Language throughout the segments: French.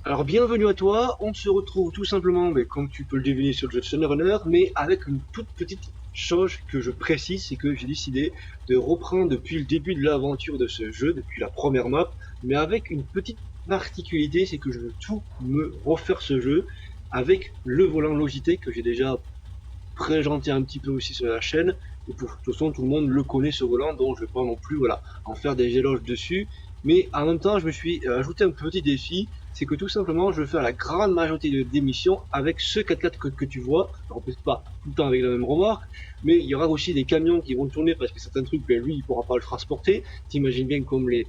Alors bienvenue à toi, on se retrouve tout simplement, mais comme tu peux le deviner sur le jeu de Shadowrunner, mais avec une toute petite chose que je précise, c'est que j'ai décidé de reprendre depuis le début de l'aventure de ce jeu, depuis la première map, mais avec une petite particularité, c'est que je veux tout me refaire ce jeu avec le volant Logitech que j'ai déjà présenté un petit peu aussi sur la chaîne, et pour de toute façon tout le monde le connaît ce volant, donc je vais pas non plus voilà, en faire des éloges dessus, mais en même temps je me suis ajouté un petit défi, c'est que tout simplement je vais faire la grande majorité des missions avec ce 4x4 que tu vois, alors peut-être pas tout le temps avec la même remorque, mais il y aura aussi des camions qui vont tourner parce que certains trucs, ben lui il pourra pas le transporter, t'imagines bien comme les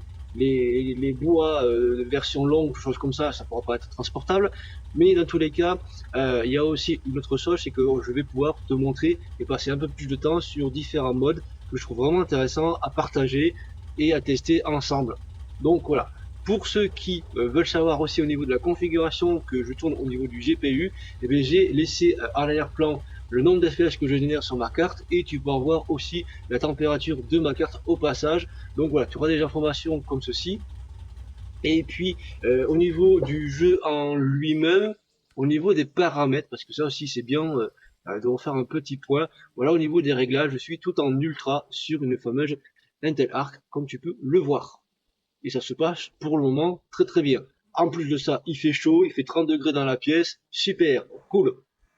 bois de version longue, choses comme ça pourra pas être transportable, mais dans tous les cas, il y a aussi une autre chose, c'est que je vais pouvoir te montrer et passer un peu plus de temps sur différents modes que je trouve vraiment intéressants à partager et à tester ensemble. Donc voilà. Pour ceux qui veulent savoir aussi au niveau de la configuration que je tourne au niveau du GPU, eh bien, j'ai laissé à l'arrière-plan le nombre d'FPS que je génère sur ma carte et tu peux voir aussi la température de ma carte au passage. Donc voilà, tu auras des informations comme ceci. Et puis au niveau du jeu en lui-même, au niveau des paramètres, parce que ça aussi c'est bien de refaire un petit point. Voilà, au niveau des réglages, je suis tout en ultra sur une fameuse Intel Arc, comme tu peux le voir. Et ça se passe pour le moment très très bien. En plus de ça, il fait chaud, il fait 30 degrés dans la pièce, super, cool.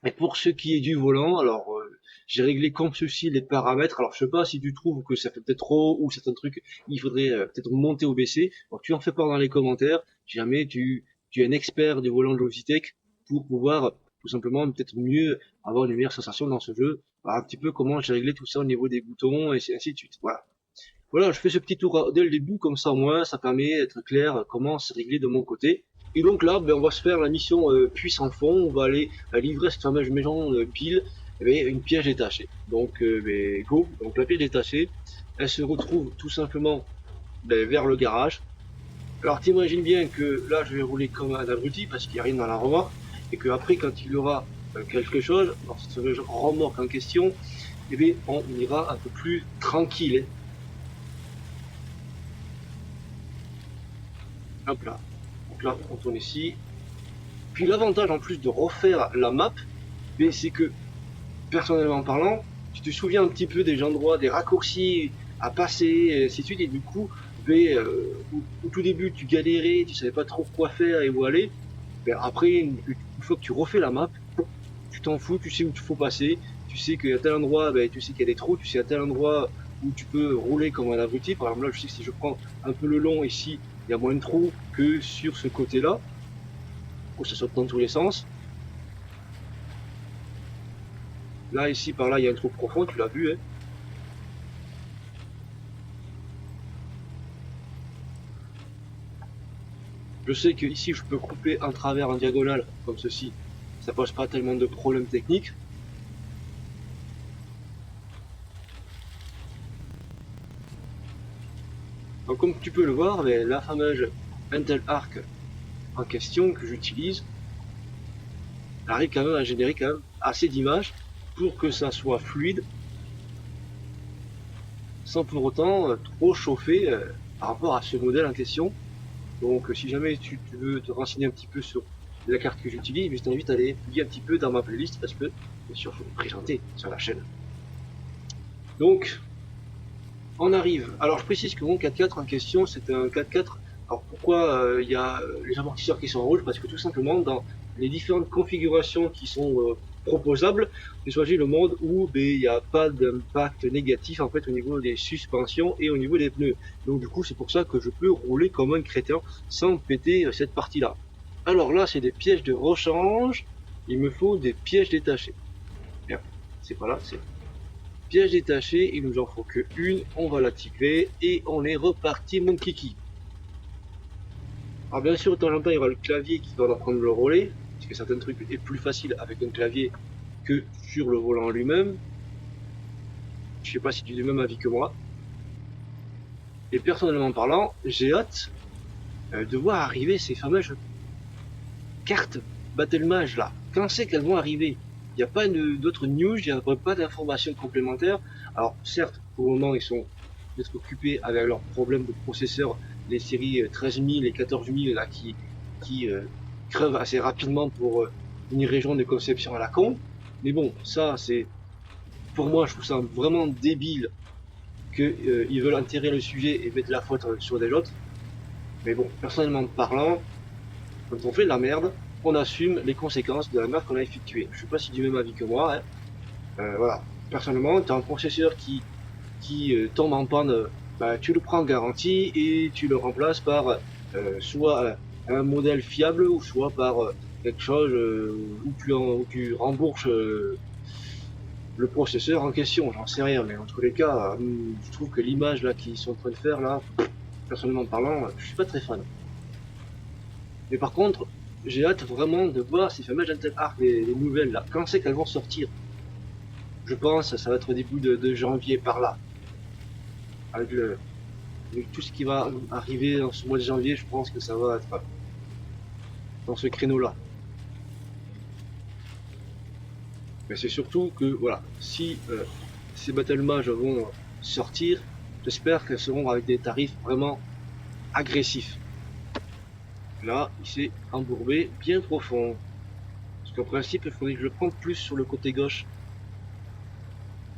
Et pour ce qui est du volant, alors j'ai réglé comme ceci les paramètres. Alors je sais pas si tu trouves que ça fait peut-être trop ou certains trucs, il faudrait peut-être monter ou baisser. Alors tu en fais part dans les commentaires. Si jamais tu es un expert du volant de Logitech pour pouvoir tout simplement peut-être mieux avoir une meilleure sensation dans ce jeu. Voilà, un petit peu comment j'ai réglé tout ça au niveau des boutons et ainsi de suite. Voilà. Voilà, je fais ce petit tour dès le début, comme ça au moins ça permet d'être clair comment c'est réglé de mon côté. Et donc là, ben, on va se faire la mission puissant fond, on va aller livrer cette fameuse maison pile, une pièce détachée. Donc ben, go, donc la pièce détachée, elle se retrouve tout simplement ben, vers le garage. Alors t'imagines bien que là je vais rouler comme un abruti parce qu'il n'y a rien dans la remorque, et que après quand il y aura quelque chose, dans cette fameuse remorque en question, eh bien, on ira un peu plus tranquille. Hop là. Donc là, on tourne ici. Puis l'avantage en plus de refaire la map, c'est que, personnellement parlant, tu te souviens un petit peu des endroits, des raccourcis à passer, et ainsi de suite, et du coup, au tout début tu galérais, tu savais pas trop quoi faire et où aller, après, une fois que tu refais la map, tu t'en fous, tu sais où il faut passer, tu sais qu'à tel endroit, tu sais qu'il y a des trous, tu sais à tel endroit où tu peux rouler comme un abruti. Par exemple là, je sais que si je prends un peu le long ici, il y a moins de trous que sur ce côté-là, où ça saute dans tous les sens. Là, ici, par là, il y a un trou profond, tu l'as vu, hein. Je sais que ici, je peux couper en travers, en diagonale, comme ceci. Ça pose pas tellement de problèmes techniques. Donc, comme tu peux le voir, la fameuse Intel Arc en question que j'utilise, elle arrive quand même à générer quand même assez d'images pour que ça soit fluide, sans pour autant trop chauffer par rapport à ce modèle en question. Donc si jamais tu veux te renseigner un petit peu sur la carte que j'utilise, je t'invite à aller fouiller un petit peu dans ma playlist parce que bien sûr il faut me présenter sur la chaîne. Donc on arrive. Alors je précise que mon 4x4 en question c'est un 4x4. Alors pourquoi il y a les amortisseurs qui sont rouges? Parce que tout simplement dans les différentes configurations qui sont proposables, j'ai choisi le mode où il n'y a pas d'impact négatif en fait au niveau des suspensions et au niveau des pneus. Donc du coup c'est pour ça que je peux rouler comme un crétin sans péter cette partie là. Alors là c'est des pièges de rechange, il me faut des pièges détachés. Bien, c'est pas là, c'est piège détaché, il nous en faut que une, on va l'activer et on est reparti mon kiki. Alors bien sûr de temps en temps il y aura le clavier qui va prendre le relais, parce que certains trucs est plus facile avec un clavier que sur le volant lui-même. Je sais pas si tu es du même avis que moi. Et personnellement parlant, j'ai hâte de voir arriver ces fameuses cartes Battle Mage là. Quand c'est qu'elles vont arriver? Il n'y a pas d'autres news, il n'y a pas d'informations complémentaires. Alors certes, pour le moment, ils sont peut-être occupés avec leurs problèmes de processeur, les séries 13000 et 14000 là qui crevent assez rapidement pour une région de conception à la con. Mais bon, ça c'est, pour moi je trouve ça vraiment débile qu'ils veulent enterrer le sujet et mettre la faute sur des autres. Mais bon, personnellement parlant, quand on fait de la merde, on assume les conséquences de la merde qu'on a effectuée. Je sais pas si tu es du même avis que moi, hein. Voilà. Personnellement, tu as un processeur qui tombe en panne, bah, tu le prends en garantie et tu le remplaces par soit un modèle fiable ou soit par quelque chose où tu rembourses le processeur en question, j'en sais rien, mais en tous les cas, je trouve que l'image là qu'ils sont en train de faire là, personnellement parlant, je suis pas très fan. Mais par contre, j'ai hâte vraiment de voir ces fameuses Intel Arc, les nouvelles là, quand c'est qu'elles vont sortir. Je pense ça va être au début de janvier par là. Avec, avec tout ce qui va arriver dans ce mois de janvier, je pense que ça va être dans ce créneau là. Mais c'est surtout que voilà, si ces Battle Mage vont sortir, j'espère qu'elles seront avec des tarifs vraiment agressifs. Là, il s'est embourbé bien profond. Parce qu'en principe, il faudrait que je le prenne plus sur le côté gauche.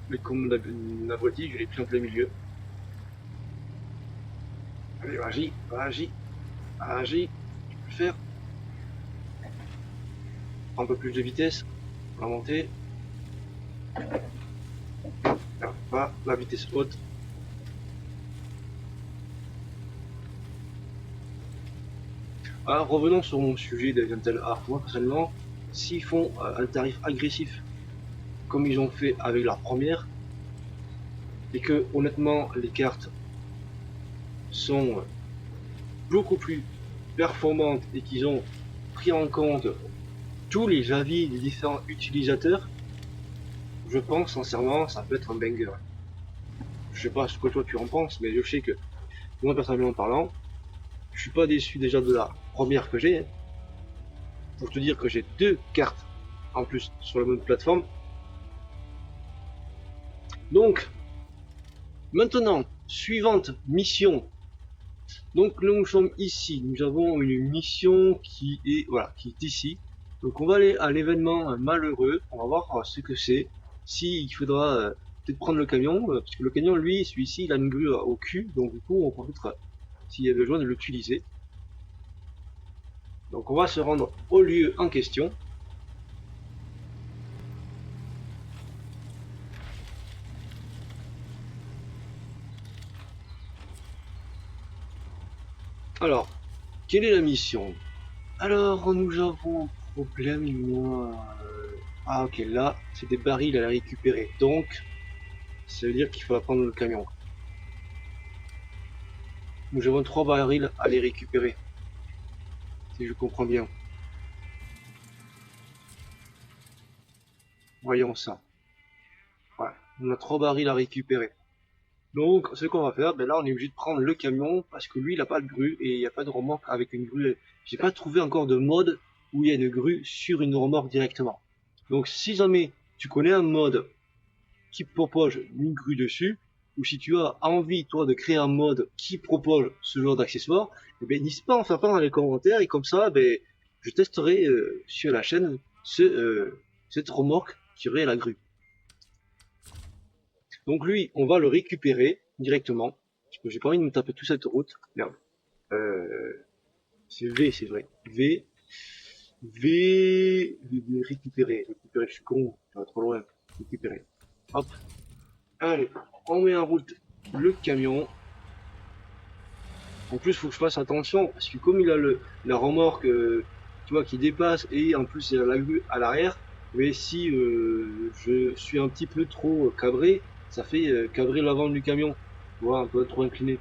Mais comme on a dit, je l'ai pris en plein milieu. Allez, vas-y, vas-y, vas-y, tu peux le faire. Un peu plus de vitesse, on va monter. Pas la vitesse haute. Alors, revenons sur mon sujet des Intel Arc. Moi, personnellement, s'ils font un tarif agressif, comme ils ont fait avec leur première, et que, honnêtement, les cartes sont beaucoup plus performantes et qu'ils ont pris en compte tous les avis des différents utilisateurs, je pense sincèrement ça peut être un banger. Je sais pas ce que toi tu en penses, mais je sais que moi personnellement parlant, je suis pas déçu déjà de la première que j'ai. Pour te dire que j'ai 2 cartes en plus sur la même plateforme. Donc, maintenant, suivante mission. Donc nous sommes ici, nous avons une mission qui est, voilà, qui est ici. Donc on va aller à l'événement malheureux, on va voir ce que c'est. Si il faudra peut-être prendre le camion, parce que le camion, lui, celui-ci, il a une grue au cul, donc du coup on peut peut-être, s'il y a besoin de l'utiliser. Donc on va se rendre au lieu en question. Alors, quelle est la mission? Alors, nous avons un problème, moi. Ah, ok, là, c'est des barils à la récupérer. Donc, ça veut dire qu'il faut prendre le camion. Nous avons 3 barils à les récupérer. Si je comprends bien. Voyons ça. Voilà, on a 3 barils à récupérer. Donc, ce qu'on va faire, ben là, on est obligé de prendre le camion parce que lui, il n'a pas de grue et il n'y a pas de remorque avec une grue. J'ai pas trouvé encore de mode où il y a une grue sur une remorque directement. Donc, si jamais tu connais un mode qui propose une grue dessus, ou si tu as envie, toi, de créer un mode qui propose ce genre d'accessoires, eh ben, n'hésite pas à en faire part dans les commentaires et comme ça, ben, je testerai sur la chaîne cette remorque qui aurait la grue. Donc lui, on va le récupérer directement. Parce que j'ai pas envie de me taper toute cette route. Merde. C'est V, c'est vrai. V. Récupérer. Récupérer, je suis con. Je vais trop loin. Récupérer. Hop. Allez, on met en route le camion. En plus, il faut que je fasse attention. Parce que comme il a la remorque, tu vois, qui dépasse. Et en plus, il a la grue à l'arrière. Mais si je suis un petit peu trop cabré, ça fait cabrer l'avant du camion, tu vois, un peu trop incliné.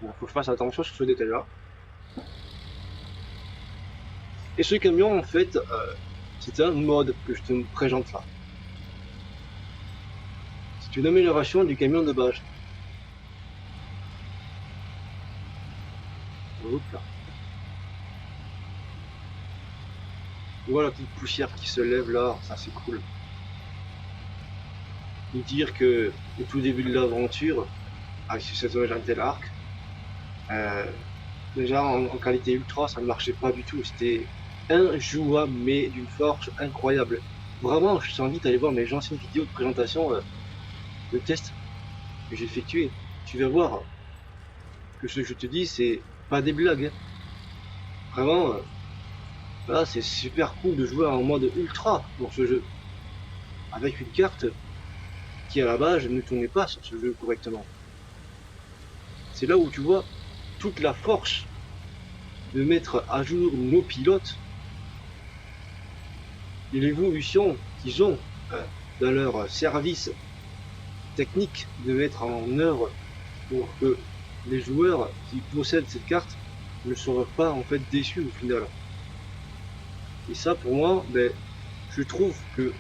Bon, faut que je fasse attention sur ce détail là. Et ce camion en fait c'est un mode que je te présente là. C'est une amélioration du camion de base. Hop là. Voilà la petite poussière qui se lève là, ça c'est cool. Et dire que au tout début de l'aventure, avec cette Intel Arc, Déjà en qualité ultra, ça ne marchait pas du tout. C'était injouable, mais d'une force incroyable. Vraiment, je t'invite à aller voir mes anciennes vidéos de présentation de test que j'ai effectué. Tu vas voir que ce que je te dis, c'est pas des blagues, hein. Vraiment, là, c'est super cool de jouer en mode ultra pour ce jeu. Avec une carte qui, à la base, ne tournait pas sur ce jeu correctement. C'est là où tu vois toute la force de mettre à jour nos pilotes et l'évolution qu'ils ont dans leur service technique de mettre en œuvre pour que les joueurs qui possèdent cette carte ne soient pas en fait déçus au final. Et ça pour moi, ben, je trouve que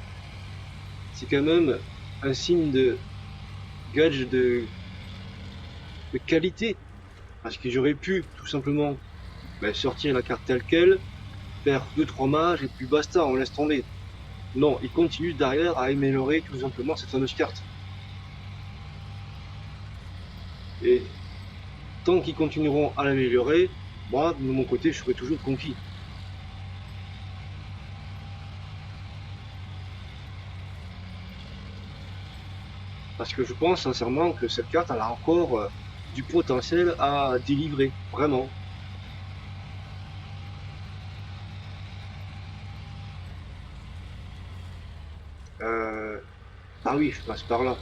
c'est quand même un signe de gage de qualité. Parce que j'aurais pu tout simplement ben, sortir la carte telle quelle, faire 2-3 mages et puis basta, on laisse tomber. Non, ils continuent derrière à améliorer tout simplement cette fameuse carte. Et tant qu'ils continueront à l'améliorer, moi, de mon côté, je serai toujours conquis. Parce que je pense sincèrement que cette carte, elle a encore du potentiel à délivrer, vraiment. Euh... Ah oui, je passe par là.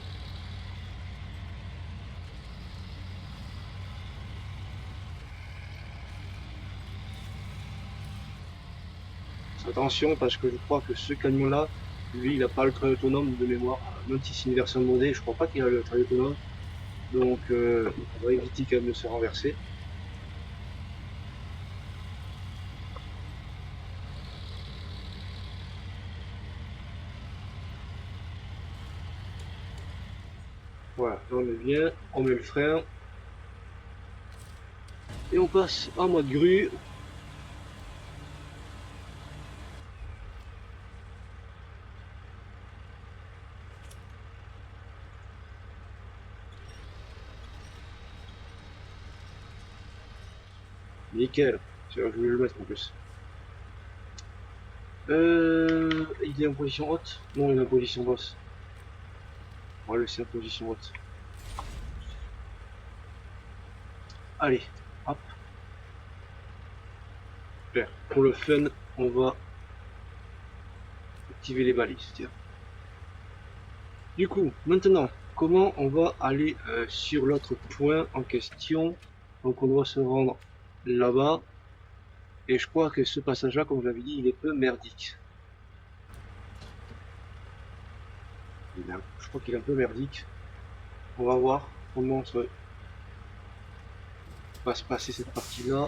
Attention, parce que je crois que ce camion-là, lui, il n'a pas le train autonome de mémoire. Même si c'est une version modée, je crois pas qu'il a le train autonome. Donc, on va éviter quand même de se renverser. Voilà, là on est bien, on met le frein. Et on passe en mode grue. Nickel. Je vais le mettre en plus. Il est en position haute? Non, il est en position basse. On va le laisser en position haute. Allez, hop. Super. Pour le fun, on va activer les balises. Tiens. Du coup, maintenant, comment on va aller sur l'autre point en question? Donc on doit se rendre là-bas. Et je crois que ce passage-là, comme je l'avais dit, il est peu merdique. Je crois qu'il est un peu merdique. On va voir comment va se passer cette partie-là.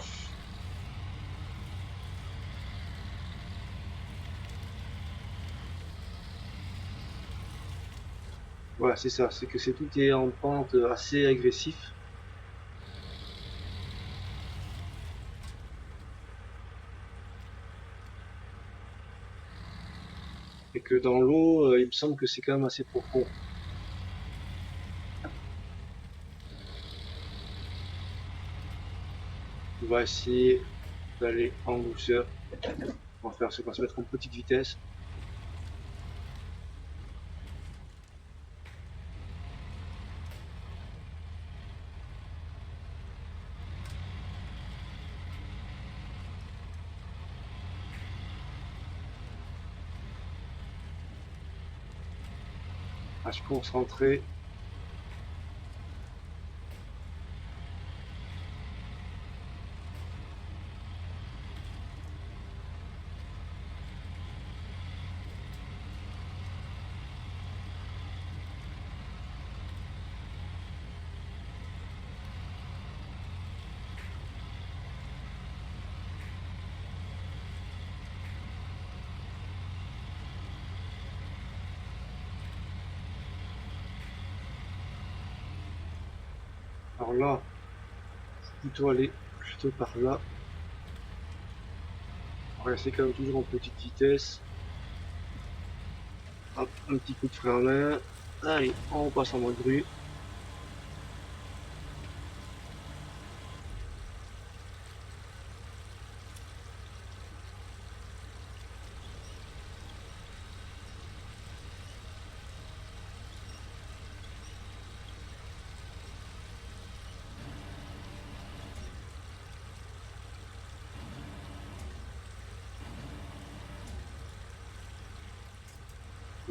Voilà, c'est ça, c'est que c'est tout est en pente assez agressif. Et que dans l'eau, il me semble que c'est quand même assez profond. On va essayer d'aller en douceur. On va faire ce qu'on va se mettre en petite vitesse. À se concentrer. Alors là, plutôt aller plutôt par là. On va rester quand même toujours en petite vitesse. Hop, un petit coup de frein à main. Allez, on passe en mode grue.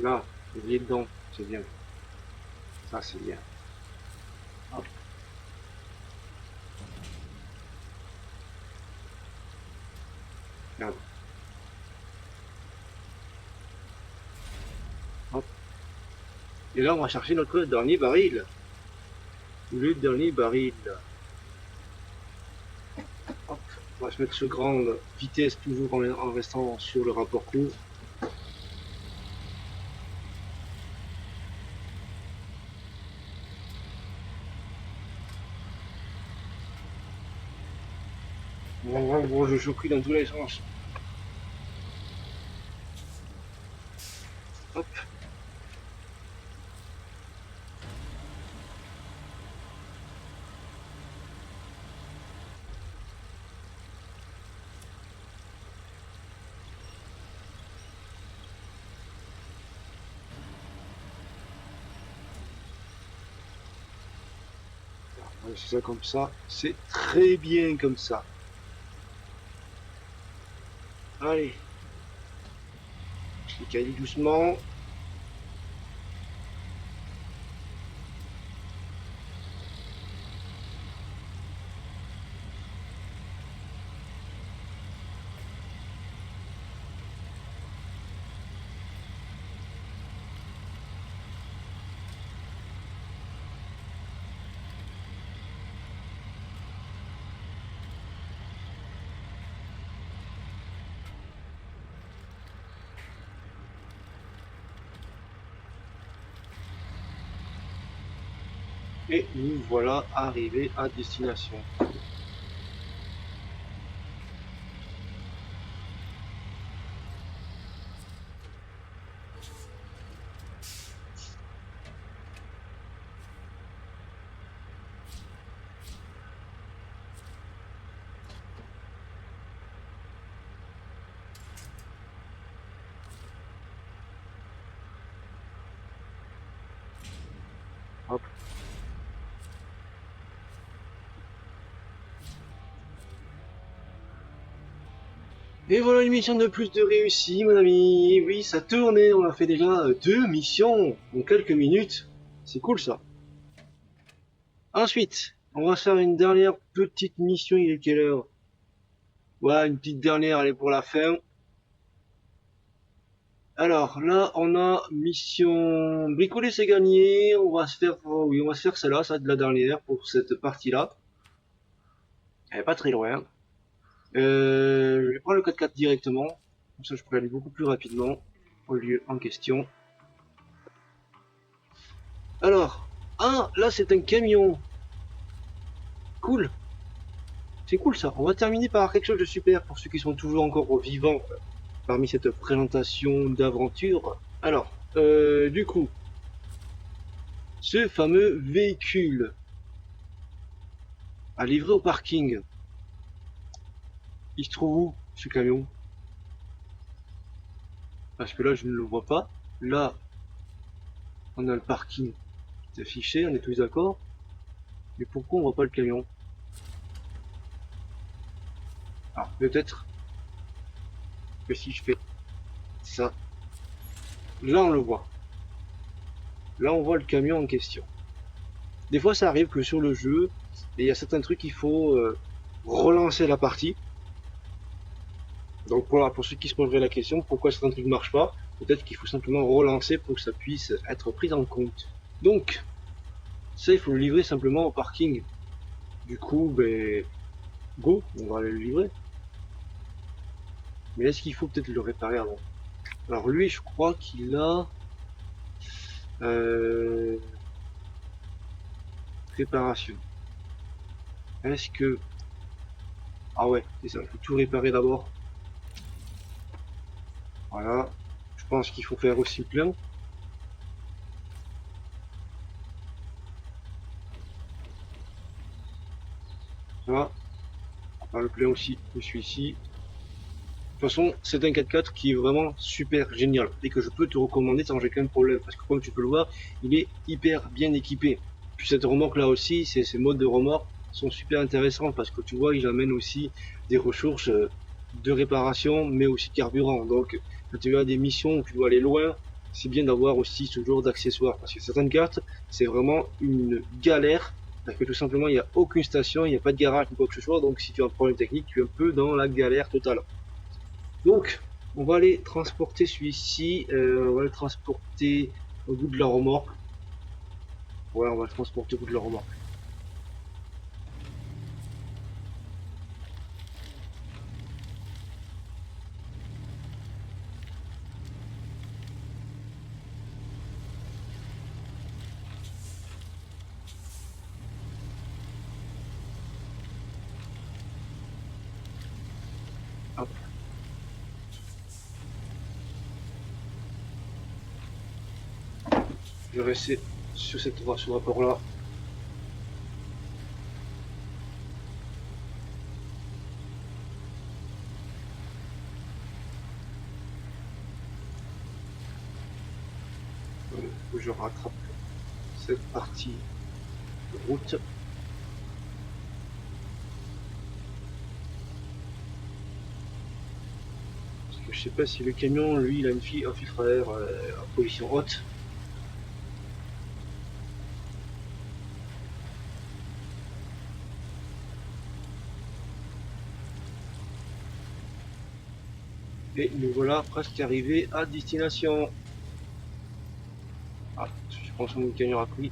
Là, il est dedans, c'est bien. Ça, c'est bien. Hop. Regarde. Hop. Et là, on va chercher notre dernier baril. Le dernier baril. Hop. On va se mettre sur grande vitesse, toujours en restant sur le rapport court. Bon, je choque dans tous les sens. Hop. C'est ça comme ça, c'est très bien comme ça. Allez, je les caille doucement. Et nous voilà arrivés à destination. Hop. Et voilà une mission de plus de réussie, mon ami. Oui, ça tournait, on a fait déjà 2 missions en quelques minutes. C'est cool ça. Ensuite, on va faire une dernière petite mission. Il est quelle heure? Voilà, une petite dernière, elle est pour la fin. Alors là, on a mission bricoler, c'est gagné. On va se faire, oui, on va se faire celle-là, ça de la dernière pour cette partie-là. Elle est pas très loin. Je vais prendre le 4x4 directement, comme ça je pourrais aller beaucoup plus rapidement au lieu en question. Alors, ah, là c'est un camion. Cool. C'est cool ça. On va terminer par quelque chose de super pour ceux qui sont toujours encore vivants parmi cette présentation d'aventure. Alors, du coup, ce fameux véhicule à livrer au parking. Il se trouve où, ce camion? Parce que là, je ne le vois pas. Là, on a le parking qui est affiché, on est tous d'accord. Mais pourquoi on voit pas le camion? Alors, peut-être que si je fais ça, là, on le voit. Là, on voit le camion en question. Des fois, ça arrive que sur le jeu, il y a certains trucs, il faut relancer la partie. Donc voilà, pour ceux qui se poseraient la question, pourquoi certains trucs ne marchent pas, peut-être qu'il faut simplement relancer pour que ça puisse être pris en compte. Donc, ça il faut le livrer simplement au parking. Du coup, ben, go, on va aller le livrer. Mais est-ce qu'il faut peut-être le réparer avant? Alors lui, je crois qu'il a... réparation. Est-ce que... Ah ouais, c'est ça, il faut tout réparer d'abord. Voilà, je pense qu'il faut faire aussi plein. Ça, on va le plein aussi de celui-ci. De toute façon, c'est un 4x4 qui est vraiment super génial et que je peux te recommander sans aucun problème parce que comme tu peux le voir, il est hyper bien équipé. Puis cette remorque là aussi, ces modes de remorque sont super intéressants parce que tu vois, ils amènent aussi des ressources de réparation mais aussi de carburant. Donc quand tu as des missions où tu dois aller loin, c'est bien d'avoir aussi ce genre d'accessoires, parce que certaines cartes, c'est vraiment une galère, parce que tout simplement, il n'y a aucune station, il n'y a pas de garage ou quoi que ce soit, donc si tu as un problème technique, tu es un peu dans la galère totale. Donc, on va aller transporter celui-ci, on va le transporter au bout de la remorque. Ouais, on va le transporter au bout de la remorque. Hop, je vais rester sur ce rapport-là. Faut que je rattrape cette partie de route. Parce que je sais pas si le camion, lui, il a un filtre à air en position haute. Et nous voilà presque arrivés à destination. Ah, je pense que mon camion a pris.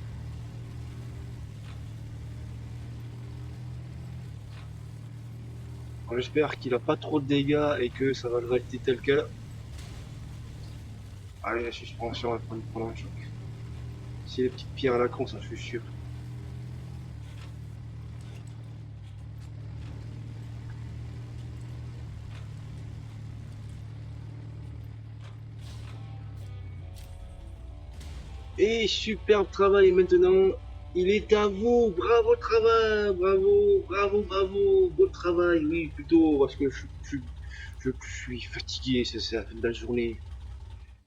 J'espère qu'il a pas trop de dégâts et que ça va le valider tel quel. Allez, la suspension va prendre un choc. C'est les petites pierres à la con, ça je suis sûr. Et superbe travail maintenant. Il est à vous. Bravo travail. Bravo, bravo, bravo. Beau travail. Oui, plutôt parce que je suis fatigué. C'est la fin de la journée.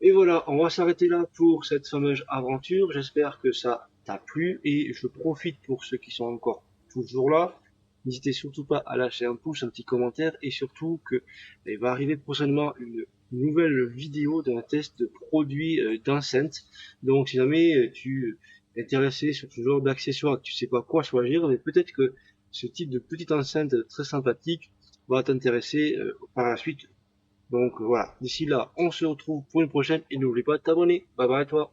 Et voilà, on va s'arrêter là pour cette fameuse aventure. J'espère que ça t'a plu et je profite pour ceux qui sont encore toujours là. N'hésitez surtout pas à lâcher un pouce, un petit commentaire et surtout que il va arriver prochainement une nouvelle vidéo d'un test de produit d'enceinte. Donc si jamais tu es intéressé sur ce genre d'accessoires, tu sais pas quoi choisir, mais peut-être que ce type de petite enceinte très sympathique va t'intéresser par la suite. Donc voilà, d'ici là, on se retrouve pour une prochaine et n'oublie pas de t'abonner. Bye bye à toi.